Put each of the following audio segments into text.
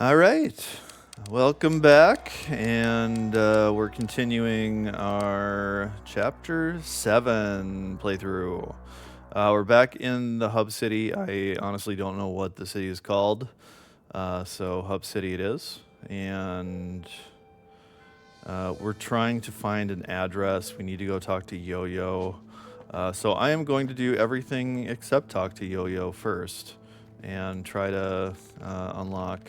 All right. Welcome back, and we're continuing our Chapter 7 playthrough. We're back in the Hub City. I honestly don't know what the city is called, so Hub City it is. And we're trying to find an address. We need to go talk to Yo-Yo. So I am going to do everything except talk to Yo-Yo first and try to unlock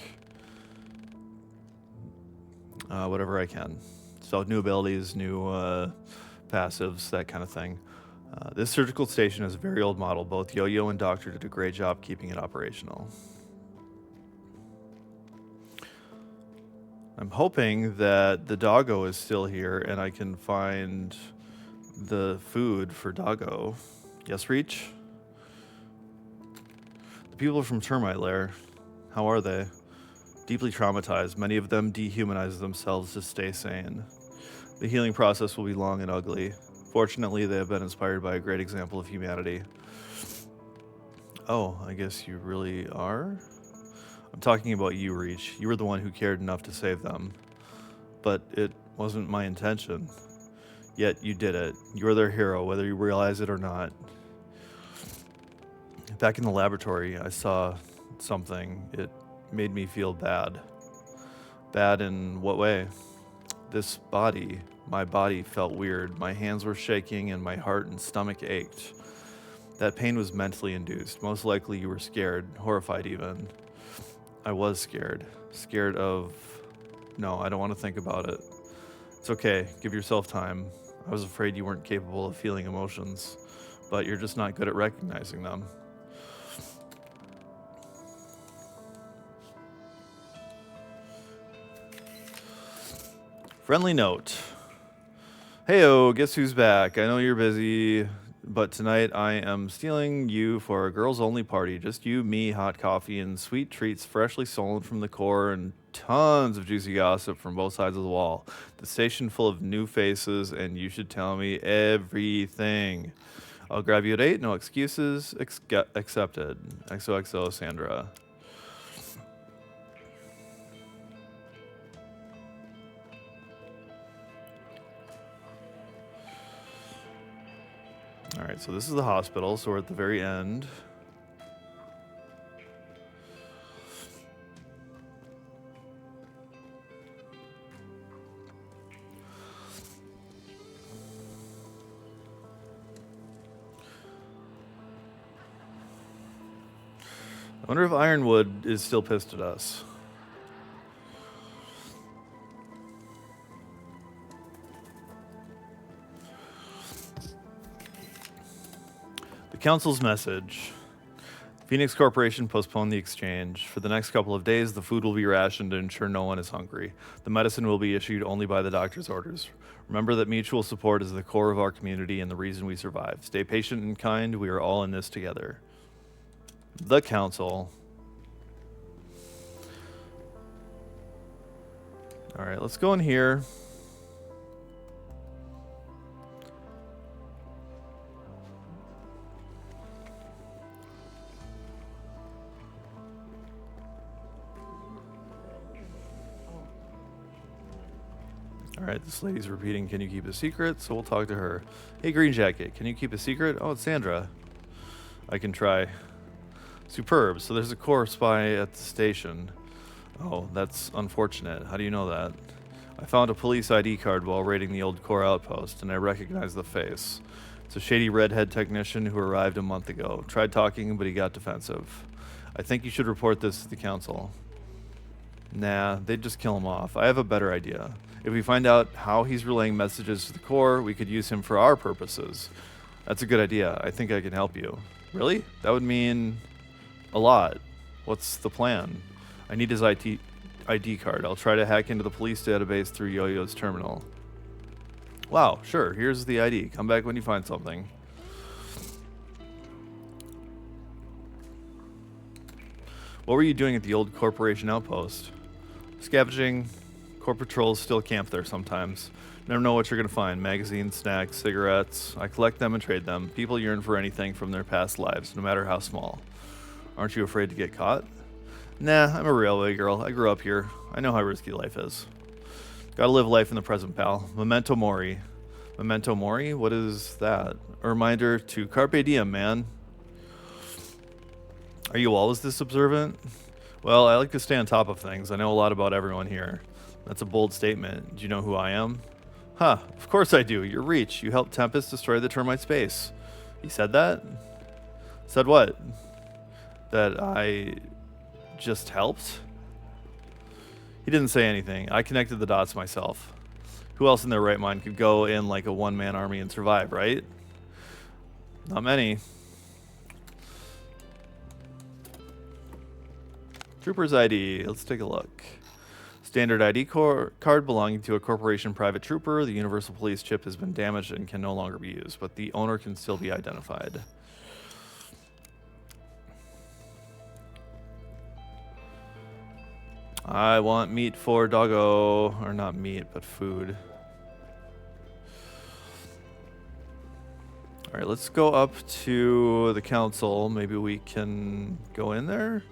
whatever I can. So new abilities, new passives, that kind of thing. This surgical station is a very old model. Both Yo-Yo and Doctor did a great job keeping it operational. I'm hoping that the doggo is still here and I can find the food for doggo. Yes, Reach? The people from Termite Lair, how are they? Deeply traumatized, many of them dehumanize themselves to stay sane. The healing process will be long and ugly. Fortunately, they have been inspired by a great example of humanity. Oh, I guess you really are? I'm talking about you, Reach. You were the one who cared enough to save them. But it wasn't my intention. Yet you did it. You are their hero, whether you realize it or not. Back in the laboratory, I saw something. It made me feel bad. Bad in what way? This body, my body felt weird. My hands were shaking and my heart and stomach ached. That pain was mentally induced. Most likely you were scared, horrified even. I was scared. Scared of... No, I don't want to think about it. It's okay. Give yourself time. I was afraid you weren't capable of feeling emotions, but you're just not good at recognizing them. Friendly note. Heyo, guess who's back? I know you're busy, but tonight I am stealing you for a girls-only party. Just you, me, hot coffee, and sweet treats freshly stolen from the core, and tons of juicy gossip from both sides of the wall. The station full of new faces, and you should tell me everything. I'll grab you at 8, no excuses, accepted. XOXO, Sandra. All right, so this is the hospital, so we're at the very end. I wonder if Ironwood is still pissed at us. Council's message. Phoenix Corporation postponed the exchange. For the next couple of days, the food will be rationed to ensure no one is hungry. The medicine will be issued only by the doctor's orders. Remember that mutual support is the core of our community and the reason we survive. Stay patient and kind. We are all in this together. The Council. All right, let's go in here. All right, this lady's repeating, can you keep a secret? So we'll talk to her. Hey, Green Jacket, can you keep a secret? Oh, it's Sandra. I can try. Superb. So there's a core spy at the station. Oh, that's unfortunate. How do you know that? I found a police ID card while raiding the old core outpost, and I recognized the face. It's a shady redhead technician who arrived a month ago. Tried talking, but he got defensive. I think you should report this to the council. Nah, they'd just kill him off. I have a better idea. If we find out how he's relaying messages to the core, we could use him for our purposes. That's a good idea. I think I can help you. Really? That would mean a lot. What's the plan? I need his ID card. I'll try to hack into the police database through Yo-Yo's terminal. Wow, sure. Here's the ID. Come back when you find something. What were you doing at the old corporation outpost? Scavenging. Core patrols still camp there sometimes. Never know what you're going to find. Magazines, snacks, cigarettes. I collect them and trade them. People yearn for anything from their past lives, no matter how small. Aren't you afraid to get caught? Nah, I'm a railway girl. I grew up here. I know how risky life is. Gotta live life in the present, pal. Memento mori. Memento mori? What is that? A reminder to carpe diem, man. Are you always this observant? Well, I like to stay on top of things. I know a lot about everyone here. That's a bold statement. Do you know who I am? Huh, of course I do. You're Reach. You helped Tempest destroy the termite space. He said that? Said what? That I just helped? He didn't say anything. I connected the dots myself. Who else in their right mind could go in like a one-man army and survive, right? Not many. Trooper's ID. Let's take a look. Standard ID card belonging to a corporation private trooper. The Universal Police chip has been damaged and can no longer be used, but the owner can still be identified. I want meat for doggo. Or not meat, but food. Alright, let's go up to the council. Maybe we can go in there?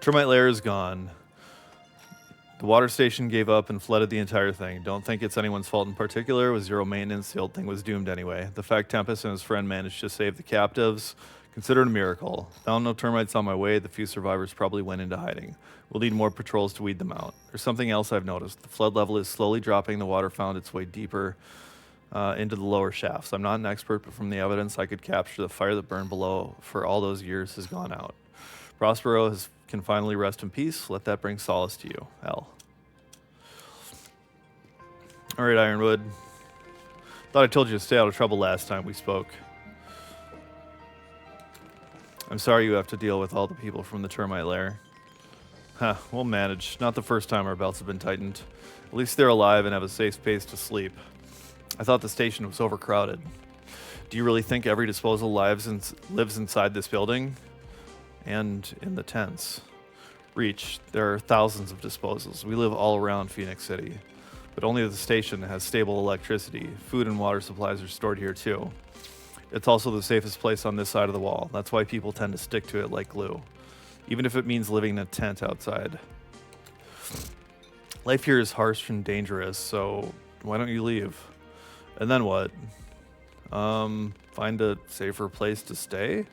Termite lair is gone. The water station gave up and flooded the entire thing. Don't think it's anyone's fault in particular. With zero maintenance, the old thing was doomed anyway. The fact Tempest and his friend managed to save the captives, considered a miracle. Found no termites on my way. The few survivors probably went into hiding. We'll need more patrols to weed them out. There's something else I've noticed. The flood level is slowly dropping. The water found its way deeper into the lower shafts. I'm not an expert, but from the evidence I could capture, the fire that burned below for all those years has gone out. Prospero can finally rest in peace. Let that bring solace to you, L. All right, Ironwood. Thought I told you to stay out of trouble last time we spoke. I'm sorry you have to deal with all the people from the termite lair. Huh, we'll manage. Not the first time our belts have been tightened. At least they're alive and have a safe space to sleep. I thought the station was overcrowded. Do you really think every disposal lives inside this building? And in the tents. Reach, there are thousands of disposals. We live all around Phoenix City. But only the station has stable electricity. Food and water supplies are stored here too. It's also the safest place on this side of the wall. That's why people tend to stick to it like glue. Even if it means living in a tent outside. Life here is harsh and dangerous, so why don't you leave? And then what? Find a safer place to stay?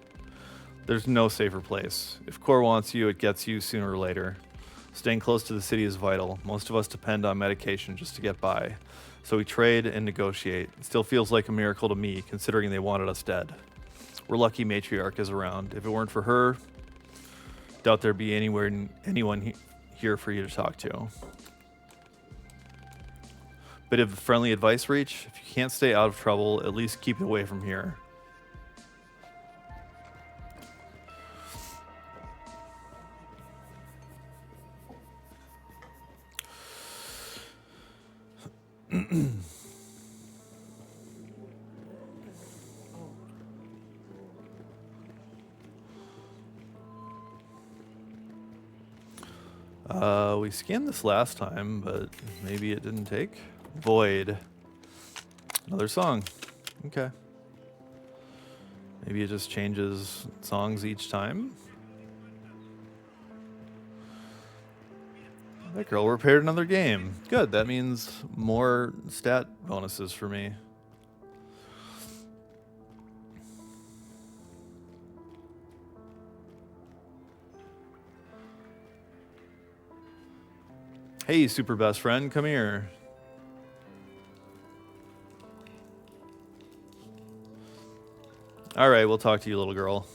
There's no safer place. If Core wants you, it gets you sooner or later. Staying close to the city is vital. Most of us depend on medication just to get by. So we trade and negotiate. It still feels like a miracle to me, considering they wanted us dead. We're lucky Matriarch is around. If it weren't for her, doubt there'd be anyone here for you to talk to. Bit of friendly advice, Reach. If you can't stay out of trouble, at least keep away from here. We scanned this last time, but maybe it didn't take. Void. Another song. Okay. Maybe it just changes songs each time. That girl repaired another game. Good, that means more stat bonuses for me. Hey, super best friend, come here. All right, we'll talk to you, little girl.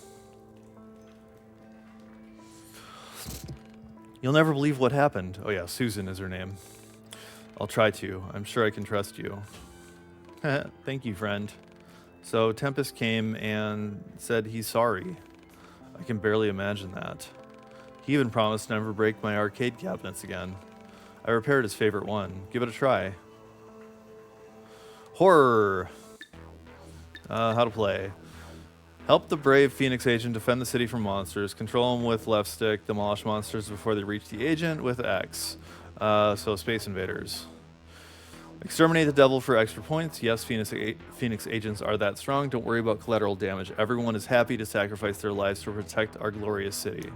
You'll never believe what happened. Oh yeah, Susan is her name. I'll try to. I'm sure I can trust you. Thank you, friend. So Tempest came and said he's sorry. I can barely imagine that. He even promised to never break my arcade cabinets again. I repaired his favorite one. Give it a try. Horror. How to play. Help the brave Phoenix agent defend the city from monsters. Control them with left stick. Demolish monsters before they reach the agent with X. So Space Invaders. Exterminate the devil for extra points. Yes, Phoenix agents are that strong. Don't worry about collateral damage. Everyone is happy to sacrifice their lives to protect our glorious city.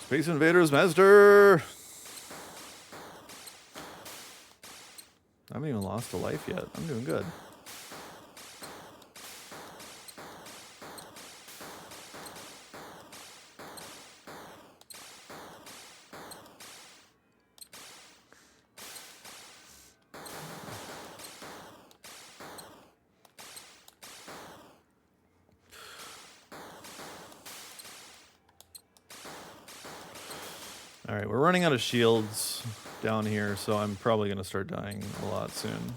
Space Invaders Master! I haven't even lost a life yet. I'm doing good. Alright, we're running out of shields down here, so I'm probably going to start dying a lot soon.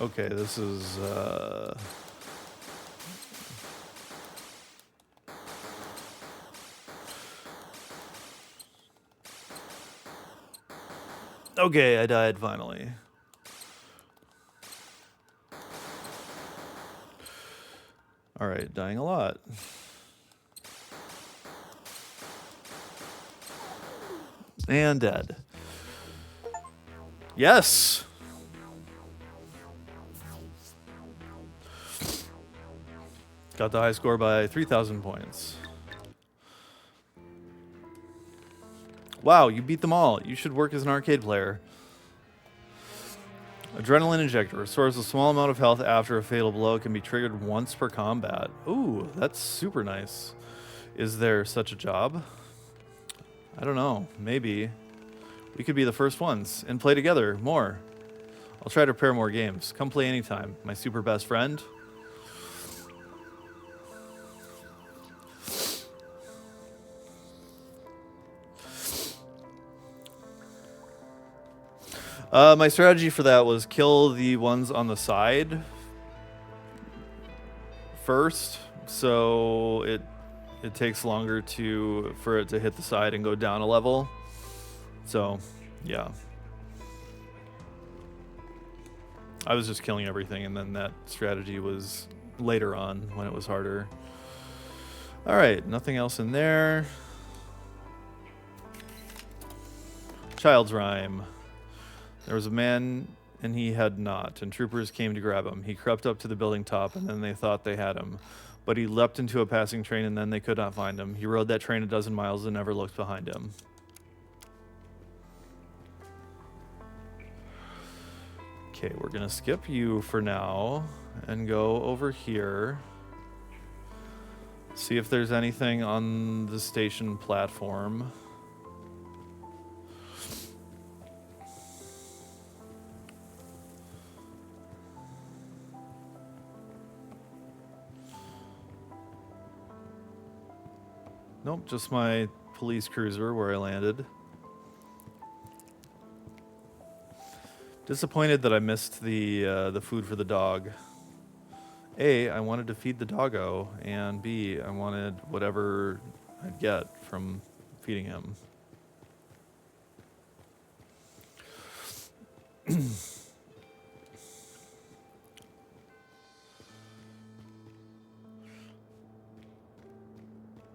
Okay, this is, Okay, I died finally. Alright, dying a lot. And dead. Yes! Got the high score by 3,000 points. Wow, you beat them all. You should work as an arcade player. Adrenaline injector restores a small amount of health after a fatal blow. It can be triggered once per combat. Ooh, that's super nice. Is there such a job? I don't know. Maybe. We could be the first ones and play together more. I'll try to prepare more games. Come play anytime. My super best friend. My strategy for that was kill the ones on the side first, so it takes longer for it to hit the side and go down a level. So, yeah. I was just killing everything, and then that strategy was later on when it was harder. All right, nothing else in there. Child's Rhyme. There was a man, and he had not, and troopers came to grab him. He crept up to the building top, and then they thought they had him. But he leapt into a passing train, and then they could not find him. He rode that train 12 miles and never looked behind him. Okay, we're going to skip you for now and go over here. See if there's anything on the station platform. Nope, just my police cruiser where I landed. Disappointed that I missed the food for the dog. A, I wanted to feed the doggo, and B, I wanted whatever I'd get from feeding him.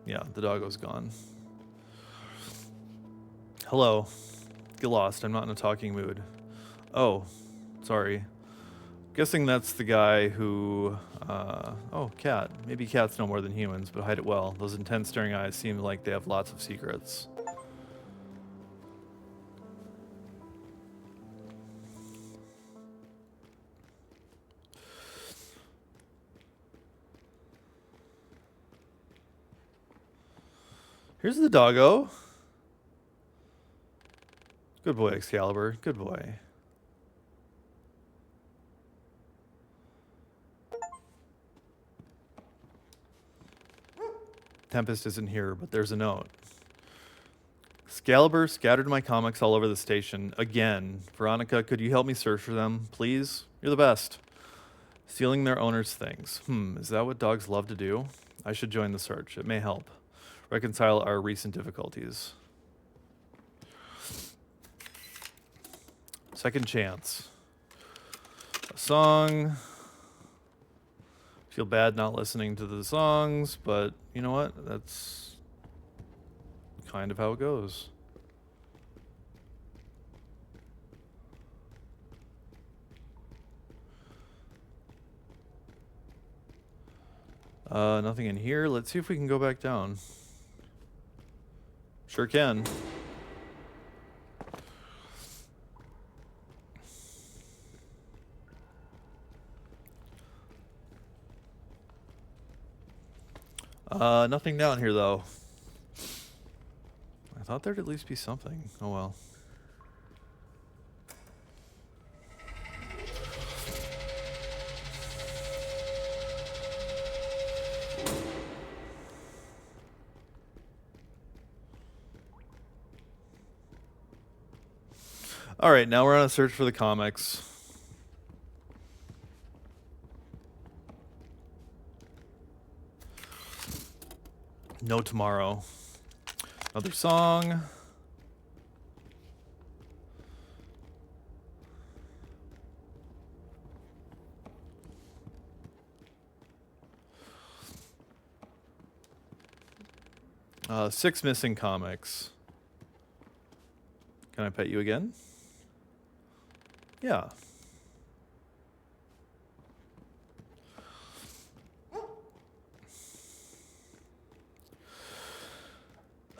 Yeah, the doggo's gone. Hello. Get lost. I'm not in a talking mood. Oh, sorry. Guessing that's the guy who... oh, cat. Maybe cats know more than humans, but hide it well. Those intense staring eyes seem like they have lots of secrets. Here's the doggo. Good boy, Excalibur. Good boy. Tempest isn't here, but there's a note. Excalibur scattered my comics all over the station. Again. Veronica, could you help me search for them, please? You're the best. Stealing their owner's things. Is that what dogs love to do? I should join the search. It may help reconcile our recent difficulties. Second chance. A song. Feel bad not listening to the songs, but you know what? That's kind of how it goes. Nothing in here. Let's see if we can go back down. Sure can. Nothing down here, though. I thought there'd at least be something. Oh, well. All right, now we're on a search for the comics. No tomorrow. Another song. Six missing comics. Can I pet you again? Yeah.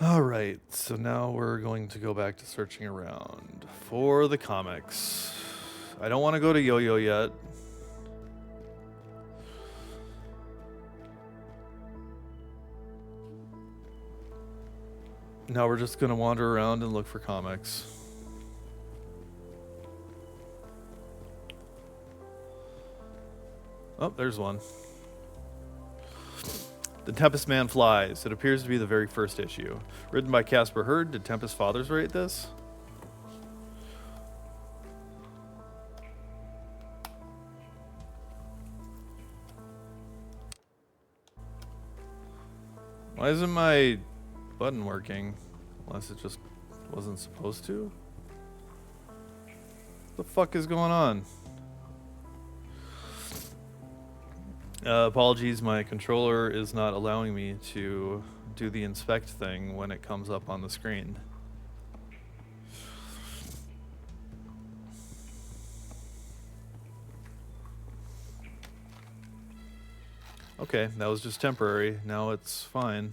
All right, so now we're going to go back to searching around for the comics. I don't want to go to Yo-Yo yet. Now we're just gonna wander around and look for comics. Oh, there's one. The Tempest Man Flies. It appears to be the very first issue. Written by Casper Hurd. Did Tempest Fathers write this? Why isn't my button working? Unless it just wasn't supposed to? What the fuck is going on? Apologies, my controller is not allowing me to do the inspect thing when it comes up on the screen. Okay, that was just temporary. Now it's fine.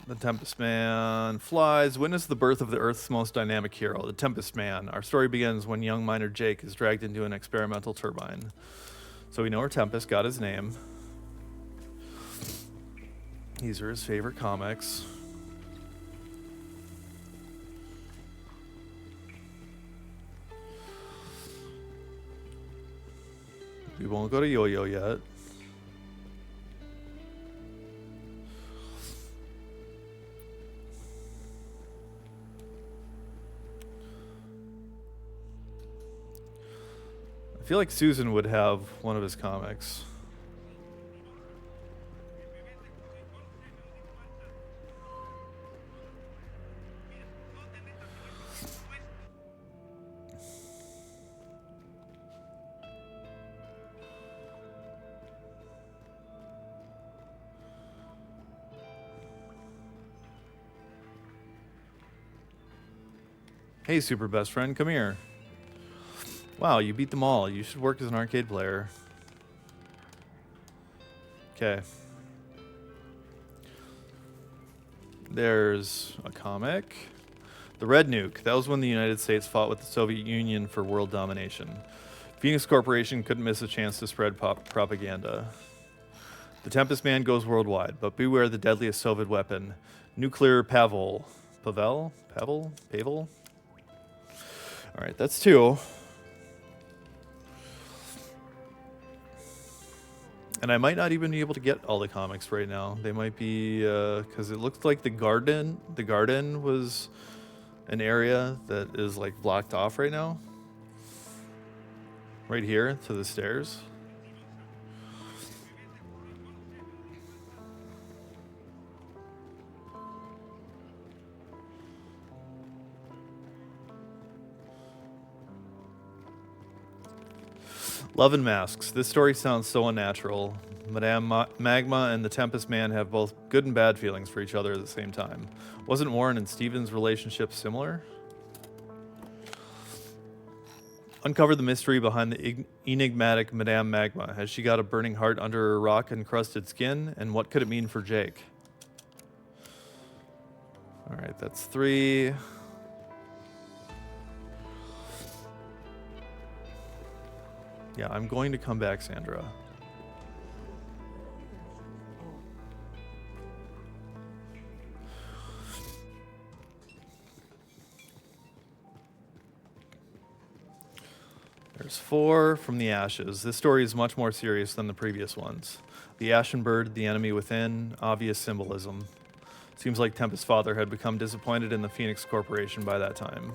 The Tempest Man Flies. Witness the birth of the Earth's most dynamic hero, the Tempest Man. Our story begins when young miner Jake is dragged into an experimental turbine. So we know where Tempest got his name. These are his favorite comics. We won't go to Yo-Yo yet. I feel like Susan would have one of his comics. Hey, super best friend, come here. Wow, you beat them all. You should work as an arcade player. Okay. There's a comic. The Red Nuke. That was when the United States fought with the Soviet Union for world domination. Phoenix Corporation couldn't miss a chance to spread propaganda. The Tempest Man goes worldwide, but beware the deadliest Soviet weapon, nuclear Pavel. Pavel? Pavel? Pavel? Alright, that's 2. And I might not even be able to get all the comics right now. They might be, because it looks like the garden was an area that is like blocked off right now. Right here to the stairs. Love and Masks. This story sounds so unnatural. Madame Magma and the Tempest Man have both good and bad feelings for each other at the same time. Wasn't Warren and Steven's relationship similar? Uncover the mystery behind the enigmatic Madame Magma. Has she got a burning heart under her rock-encrusted skin? And what could it mean for Jake? Alright, that's 3. Yeah, I'm going to come back, Sandra. There's 4 from the Ashes. This story is much more serious than the previous ones. The Ashen Bird, the enemy within, obvious symbolism. Seems like Tempest's father had become disappointed in the Phoenix Corporation by that time.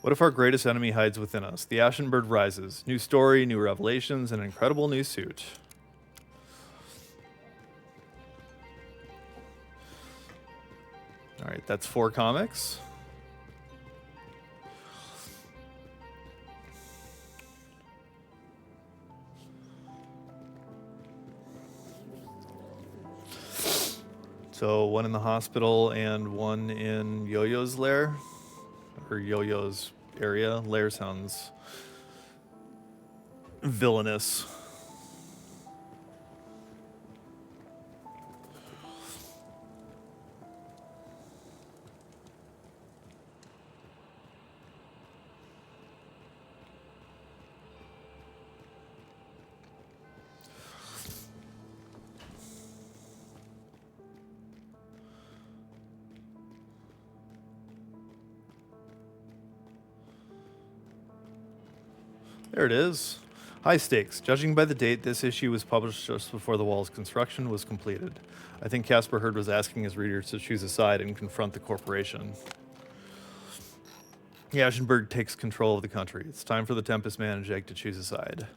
What if our greatest enemy hides within us? The Ashen Bird rises. New story, new revelations, an incredible new suit. Alright, that's 4 comics. So 1 in the hospital and 1 in Yo-Yo's lair. Or Yo-Yo's area. Lair sounds villainous. There it is. High stakes. Judging by the date, this issue was published just before the wall's construction was completed. I think Casper Hurd was asking his readers to choose a side and confront the corporation. Ashenberg takes control of the country. It's time for the Tempest Man and Jake to choose a side.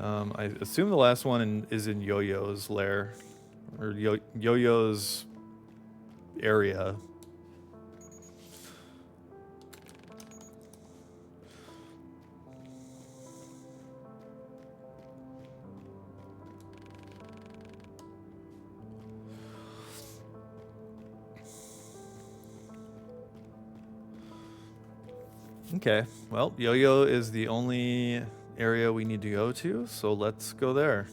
I assume the last one is in Yo-Yo's lair, or Yo-Yo's area. Okay, well, Yo-Yo is the only area we need to go to, so let's go there.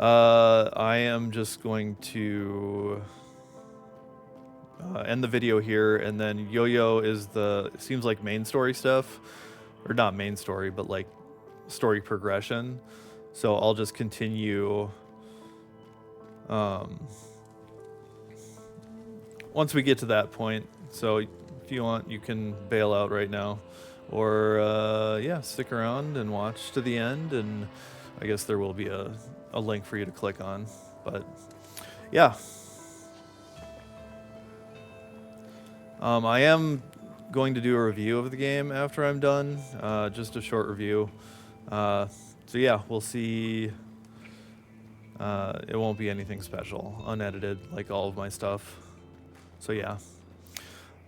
I am just going to end the video here, and then Yo-Yo is it seems like main story stuff, or not main story, but like story progression. So I'll just continue once we get to that point. So if you want, you can bail out right now, or yeah, stick around and watch to the end, and I guess there will be a link for you to click on. But yeah, I am going to do a review of the game after I'm done, just a short review. So yeah, we'll see. It won't be anything special, unedited like all of my stuff. So yeah,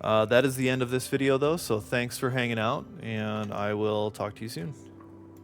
that is the end of this video though, so thanks for hanging out, and I will talk to you soon.